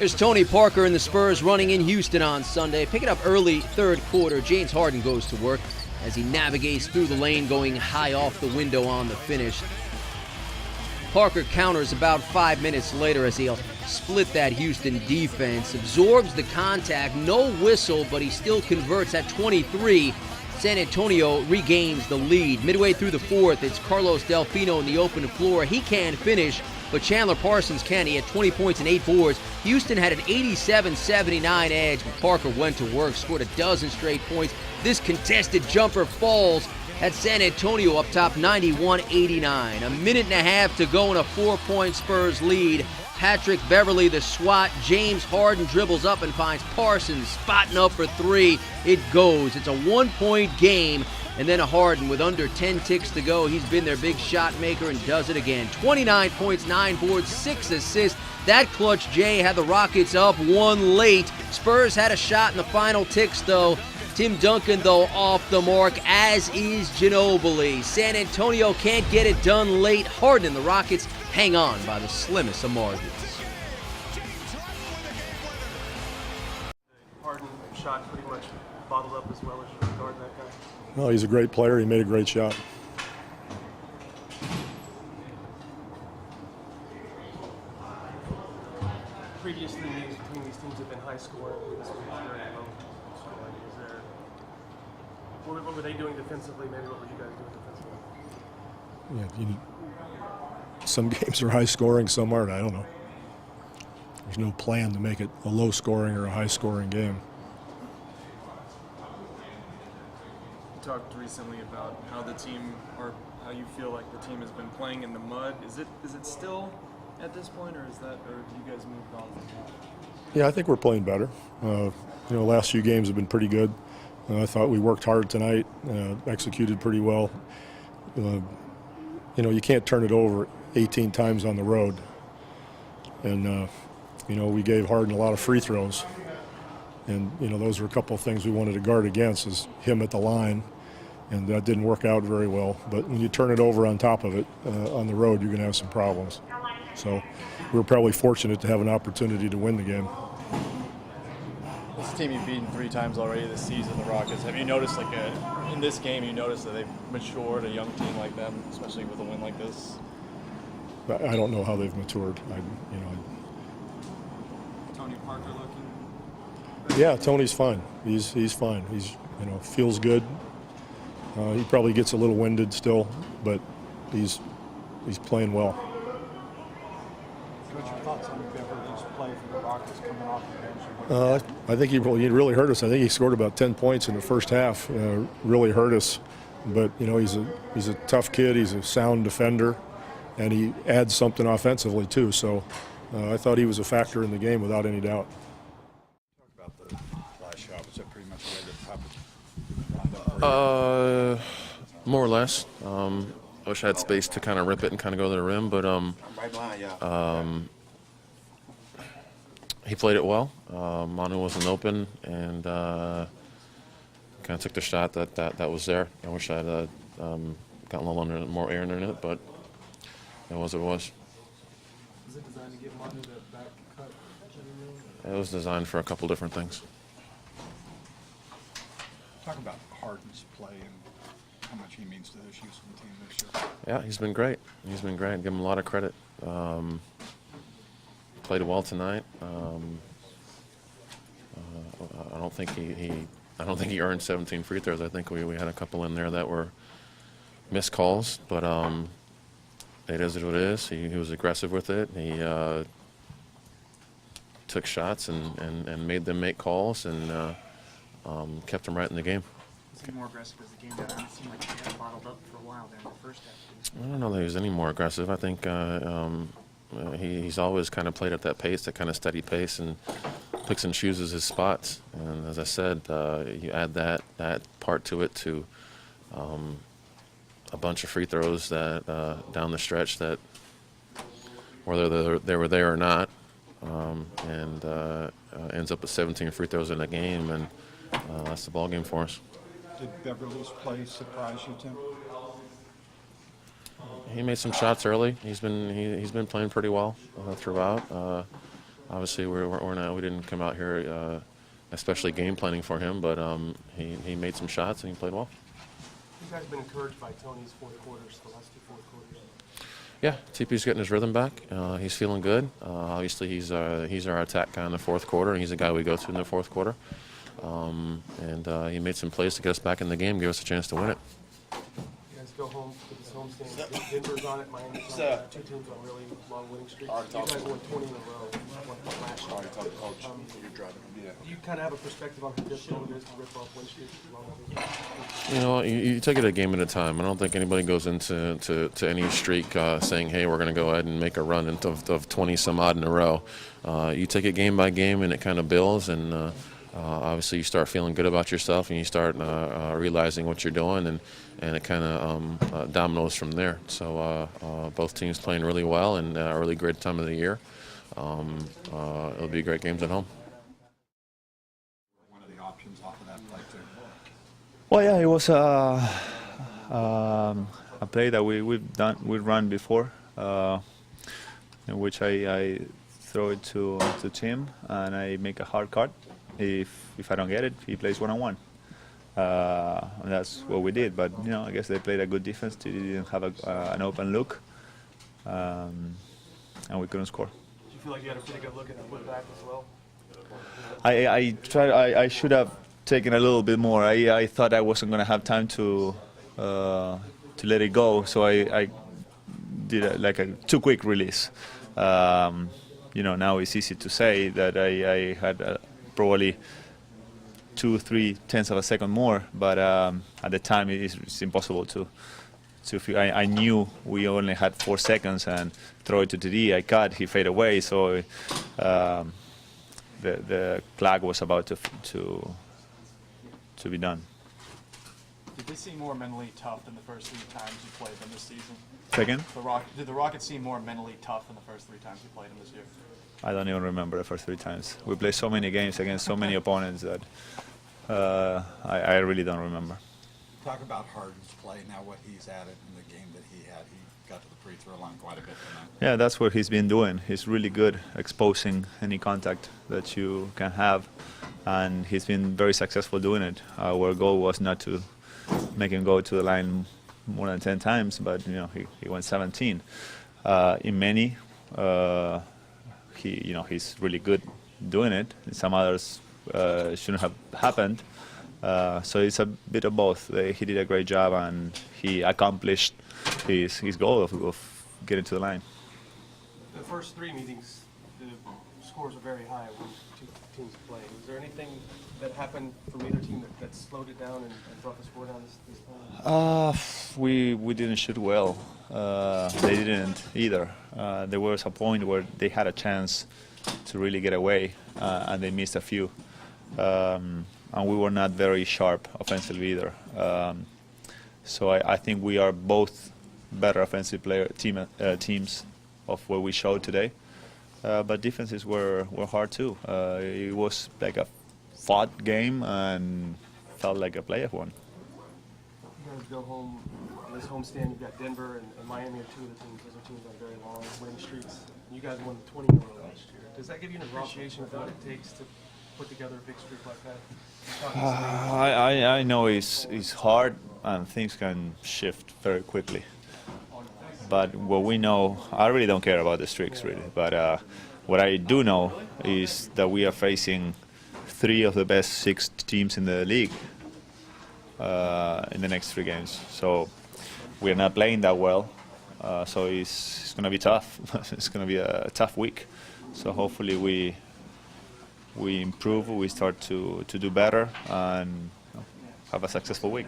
There's Tony Parker and the Spurs running in Houston on Sunday. Pick it up early third quarter. James Harden goes to work as he navigates through the lane, going high off the window on the finish. Parker counters about 5 minutes later as he'll split that Houston defense. Absorbs the contact, no whistle, but he still converts at 23. San Antonio regains the lead. Midway through the fourth, it's Carlos Delfino in the open floor. He can finish, but Chandler Parsons can. He had 20 points and 8 boards. Houston had an 87-79 edge, but Parker went to work, scored a dozen straight points. This contested jumper falls at San Antonio up top 91-89. A minute and a half to go in a 4-point Spurs lead. Patrick Beverley, the swat. James Harden dribbles up and finds Parsons spotting up for three. It goes. It's a 1-point game. And then a Harden with under 10 ticks to go. He's been their big shot maker and does it again. 29 points, 9 boards, 6 assists. That clutch J had the Rockets up one late. Spurs had a shot in the final ticks, though. Tim Duncan, though, off the mark, as is Ginobili. San Antonio can't get it done late. Harden and the Rockets hang on by the slimmest of margins. Harden shot pretty much bottled up as well as you regard that guy. Well, he's a great player. He made a great shot. Previous 3 games between these teams have been high scoring. This one was very low scoring. What were they doing defensively? Maybe what were you guys doing defensively? Yeah, some games are high scoring, some aren't. I don't know. There's no plan to make it a low scoring or a high scoring game. You talked recently about how the team, or how you feel like the team has been playing in the mud. Is it still at this point, or have you guys moved on? Yeah, I think we're playing better. Last few games have been pretty good. I thought we worked hard tonight, executed pretty well. You can't turn it over 18 times on the road. And, we gave Harden a lot of free throws. And, those were a couple of things we wanted to guard against, is him at the line. And that didn't work out very well. But when you turn it over on top of it on the road, you're going to have some problems. So we were probably fortunate to have an opportunity to win the game. This team you've beaten 3 times already this season, the Rockets. Have you noticed, in this game, you noticed that they've matured, a young team like them, especially with a win like this? I don't know how they've matured. Tony Parker looking? Yeah, Tony's fine. He's fine. He's feels good. He probably gets a little winded still, but he's playing well. What's your thoughts on Beverly's play for the Rockets coming off the bench? I think he really hurt us. I think he scored about 10 points in the first half. Really hurt us. But he's a tough kid. He's a sound defender, and he adds something offensively too. So I thought he was a factor in the game without any doubt. Talk about the last shot. Was that pretty much the way that happened? More or less. I wish I had space to kind of rip it and kind of go to the rim, but he played it well. Manu wasn't open, and kind of took the shot that was there. I wish I had gotten a little more air in it, but it was what it was. Was it designed to get Manu that back cut? It was designed for a couple different things. Talk about Harden's play and how much he means to this Houston team this year. Yeah, he's been great. Give him a lot of credit. Played well tonight. I don't think he earned 17 free throws. I think we had a couple in there that were missed calls, but it is what it is. He was aggressive with it. He took shots and made them make calls and kept them right in the game. Was he more aggressive as the game went on? It seemed like he got bottled up for a while there in the first half. I don't know that he was any more aggressive. I think he's always kind of played at that pace, that kind of steady pace, and picks and chooses his spots. And as I said, you add that part to it, to a bunch of free throws that down the stretch, that whether they were there or not, and ends up with 17 free throws in a game, and that's the ball game for us. Did Beverly's play surprise you, Tim? He made some shots early. He's been playing pretty well throughout. obviously we didn't come out here especially game planning for him, but he made some shots and he played well. You guys been encouraged by Tony's fourth quarters, the last two fourth quarters? Yeah, TP's getting his rhythm back. He's feeling good. Obviously, he's our attack guy in the fourth quarter, and he's the guy we go to in the fourth quarter. And he made some plays to get us back in the game, give us a chance to win it. You guys go home to this homestand. Denver's on it, Miami's on it. Two teams on really long winning streaks. You guys won 20 in a row. Won last year. Do you kind of have a perspective on how difficult it is to rip off win streaks? You know, you take it a game at a time. I don't think anybody goes into any streak saying, hey, we're going to go ahead and make a run of 20 some odd in a row. You take it game by game and it kind of builds, and obviously you start feeling good about yourself and you start realizing what you're doing, and it kind of dominoes from there. So both teams playing really well and a really great time of the year. It'll be great games at home. One of the options off of that play too. Well, yeah, it was a play that we've run before, in which I throw it to Tim and I make a hard cut. If I don't get it, he plays one-on-one. And that's what we did. But you know, I guess they played a good defense. They didn't have an open look, and we couldn't score. Did you feel like you had a pretty good look at the putback as well? I should have taken a little bit more. I thought I wasn't going to have time to let it go, so I did a too quick release. You know, now it's easy to say that I had probably 2-3 tenths of a second more, but at the time it's impossible to feel. I knew we only had 4 seconds and throw it to TD. I cut, he faded away, so the clock was about to be done. Did they seem more mentally tough than the first 3 times you played them this season? Second? Did the Rockets seem more mentally tough than the first 3 times you played them this year? I don't even remember the first 3 times. We played so many games against so many opponents that I really don't remember. Talk about Harden's play now, what he's added in the game that he had. He got to the free throw line quite a bit tonight. Yeah, that's what he's been doing. He's really good exposing any contact that you can have, and he's been very successful doing it. Our goal was not to make him go to the line more than 10 times, but you know, he went 17. In many, he's really good doing it. Some others shouldn't have happened. So it's a bit of both. He did a great job and he accomplished his goal of getting to the line. The first 3 meetings, the scores were very high when two teams played. Was there anything that happened from either team that slowed it down and brought the score down this time? We didn't shoot well. They didn't either. There was a point where they had a chance to really get away, and they missed a few. And we were not very sharp offensively either. So I think we are both better offensive teams of what we showed today. But defenses were hard too. It was like a fought game and felt like a playoff one. You guys go home, this homestand, you've got Denver and Miami are 2 of the teams. Those are teams on very long winning streaks. You guys won 20 in a row last year. Does that give you an appreciation of what it takes to put together a big streak like that? I know it's hard and things can shift very quickly. But what we know, I really don't care about the streaks really. But what I do know is that we are facing 3 of the best 6 teams in the league in the next 3 games. So we're not playing that well. So it's going to be tough. It's going to be a tough week. So hopefully we improve, we start to do better and have a successful week.